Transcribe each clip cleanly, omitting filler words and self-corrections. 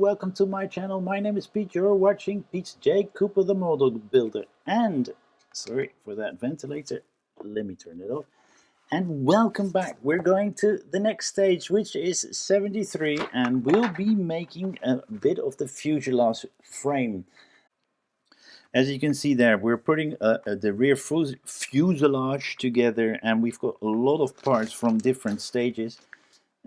welcome to my channel. My name is Pete. You're watching Pete's J. Cooper the Model Builder. And, sorry for that ventilator, let me turn it off. And welcome back. We're going to the next stage, which is 73, and we'll be making a bit of the fuselage frame. As you can see there, we're putting the rear fuselage together, and we've got a lot of parts from different stages.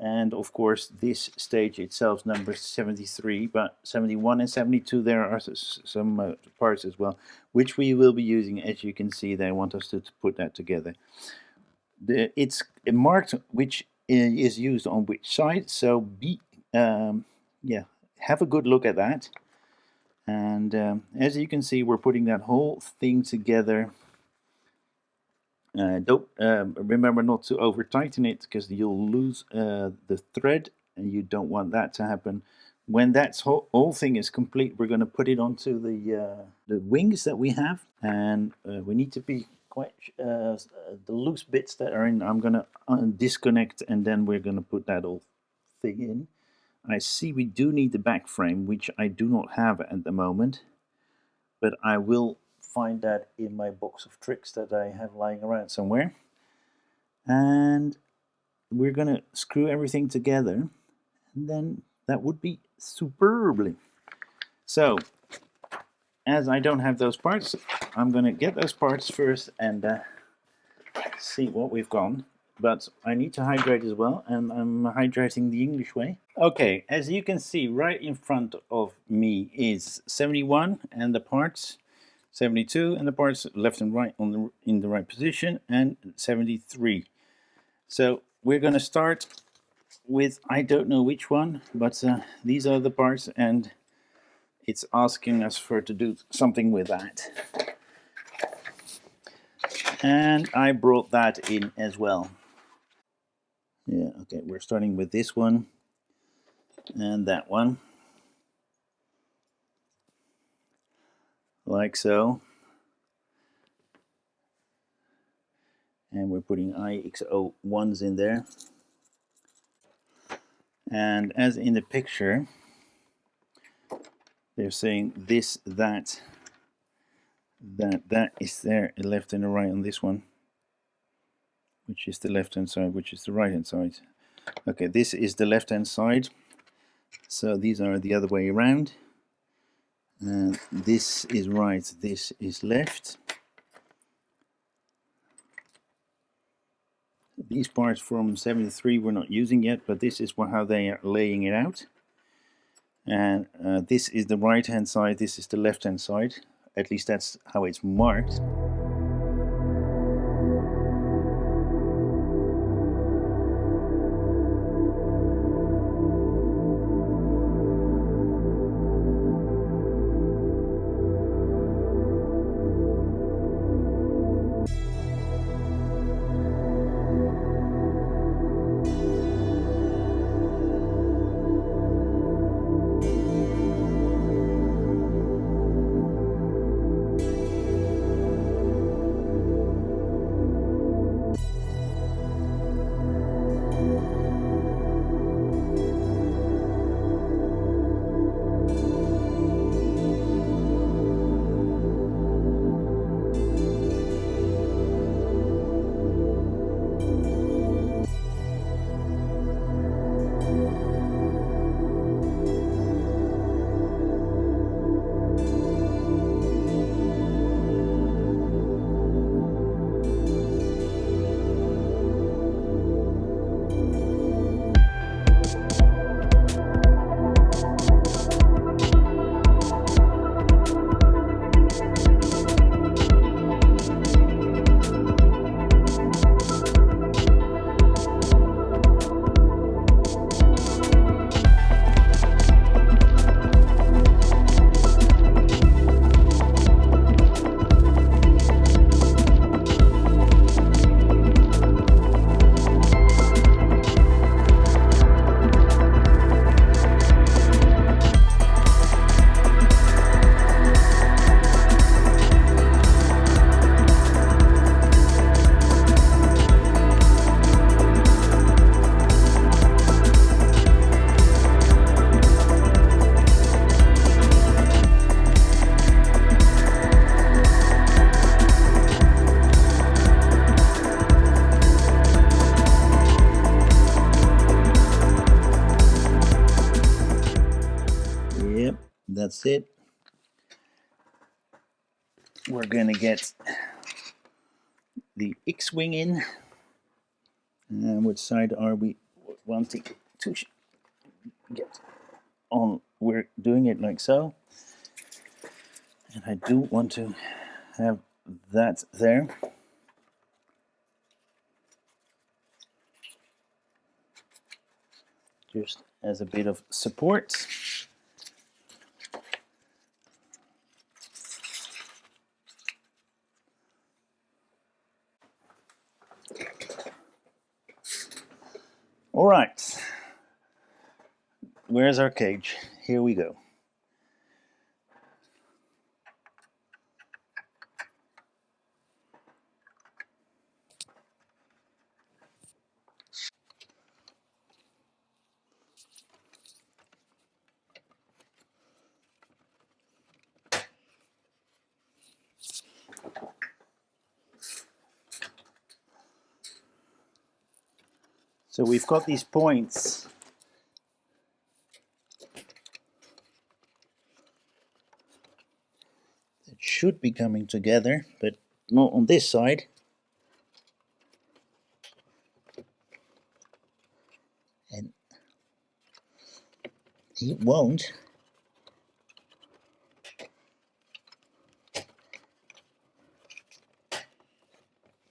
And of course, this stage itself number 73, but 71 and 72 there are some parts as well, which we will be using. As you can see, they want us to put that together. It's marked which is used on which side, so have a good look at that. And as you can see, we're putting that whole thing together. Don't remember not to over tighten it, because you'll lose the thread, and you don't want that to happen. When that whole thing is complete, we're going to put it onto the wings that we have, and we need to be quite the loose bits that are in. I'm going to disconnect, and then we're going to put that whole thing in. I see we do need the back frame, which I do not have at the moment, but I will find that in my box of tricks that I have lying around somewhere. And we're gonna screw everything together, and then that would be superbly. So as I don't have those parts, I'm gonna get those parts first and see what we've gone. But I need to hydrate as well, and I'm hydrating the English way. Okay, as you can see, right in front of me is 71 and the parts, 72 and the parts left and right in the right position, and 73. So we're going to start with, I don't know which one, but these are the parts, and it's asking us to do something with that. And I brought that in as well. Yeah, okay, we're starting with this one and that one, like so. And we're putting IXO1s in there. And as in the picture, they're saying this, that is there, a left and a right on this one, which is the left hand side, which is the right hand side. Okay, this is the left hand side, so these are the other way around. And this is right, this is left. These parts from 73 we're not using yet, but this is how they are laying it out. And this is the right hand side, this is the left hand side. At least that's how it's marked. That's it. We're gonna get the X-wing in. And which side are we wanting to get on? We're doing it like so. And I do want to have that there. Just as a bit of support. All right. Where's our cage? Here we go. So we've got these points. It should be coming together, but not on this side. And it won't.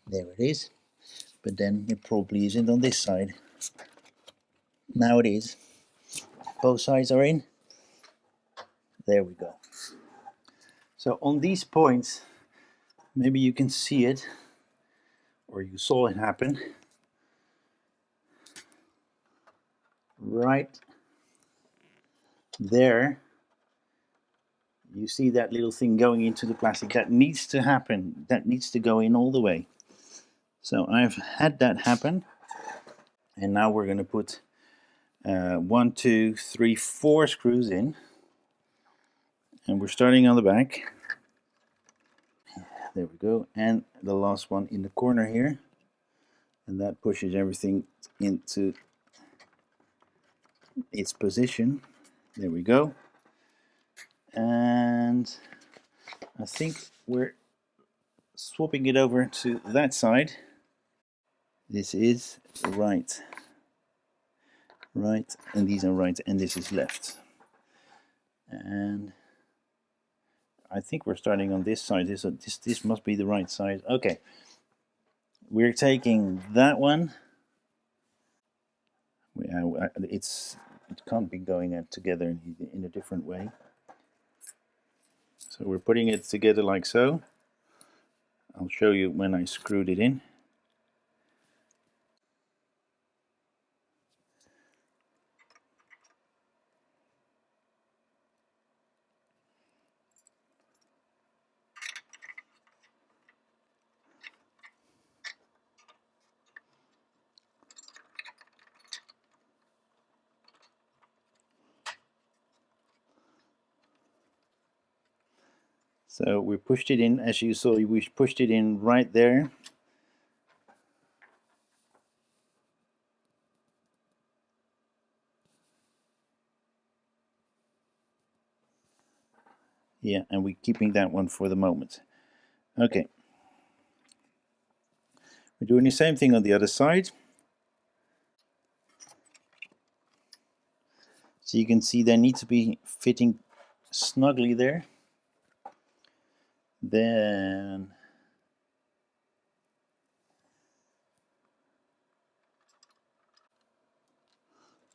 There it is. But then it probably isn't on this side. Now it is. Both sides are in. There we go. So on these points, maybe you can see it, or you saw it happen. Right there, you see that little thing going into the plastic. That needs to happen. That needs to go in all the way. So I've had that happen. And now we're going to put 1, 2, 3, 4 screws in. And we're starting on the back. There we go. And the last one in the corner here. And that pushes everything into its position. There we go. And I think we're swapping it over to that side. This is right. Right, and these are right, and this is left. And I think we're starting on this side. This must be the right side. Okay. We're taking that one. It can't be going together in a different way. So we're putting it together like so. I'll show you when I screwed it in. So we pushed it in, as you saw, we pushed it in right there. Yeah, and we're keeping that one for the moment. Okay. We're doing the same thing on the other side. So you can see they need to be fitting snugly there. Then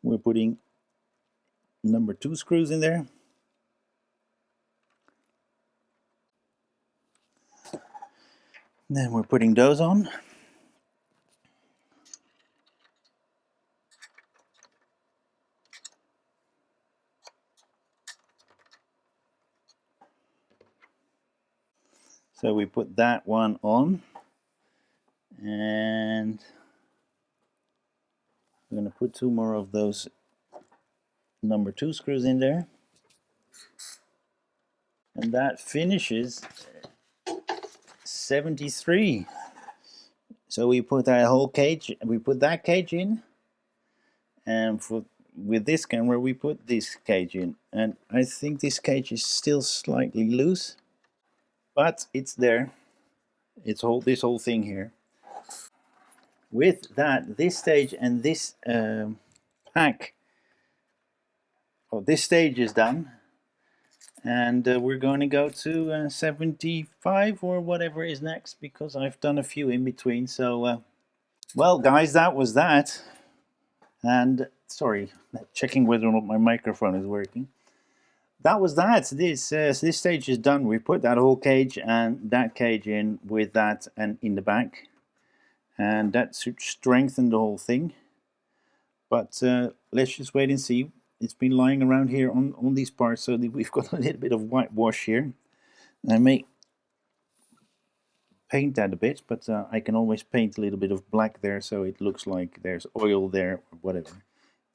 we're putting number 2 screws in there. Then we're putting those on. So we put that one on. And I'm going to put 2 more of those number 2 screws in there. And that finishes 73. So we put that whole cage, we put that cage in, and with this camera we put this cage in, and I think this cage is still slightly loose, but it's there. It's this whole thing here. With that, this stage and this pack, or this stage is done, and we're going to go to 75 or whatever is next, because I've done a few in between. So well guys, that was that. And sorry, checking whether or not my microphone is working. That was that. This stage is done. We put that whole cage and that cage in with that and in the back, and that should strengthen the whole thing. But let's just wait and see. It's been lying around here on these parts, so we've got a little bit of whitewash here. I may paint that a bit, but I can always paint a little bit of black there, so it looks like there's oil there or whatever.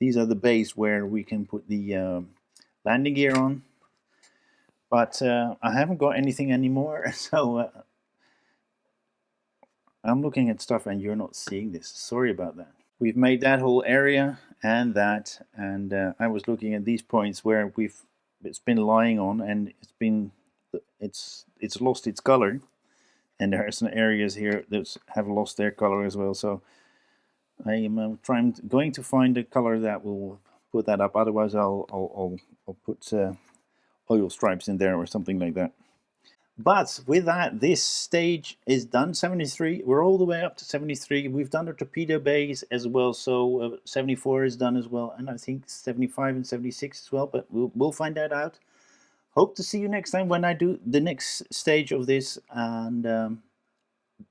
These are the bays where we can put the landing gear on, but I haven't got anything anymore, so I'm looking at stuff and you're not seeing this. Sorry about that. We've made that whole area and that, and I was looking at these points where it's been lying on, and it's lost its color, and there are some areas here that have lost their color as well. So I am going to find a color that will put that up. Otherwise, I'll put oil stripes in there or something like that. But with that, this stage is done. 73. We're all the way up to 73. We've done the torpedo bays as well, so 74 is done as well, and I think 75 and 76 as well. But we'll find that out. Hope to see you next time when I do the next stage of this. And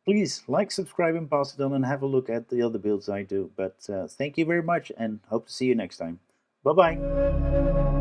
please like, subscribe, and pass it on, and have a look at the other builds I do. But thank you very much, and hope to see you next time. Bye bye.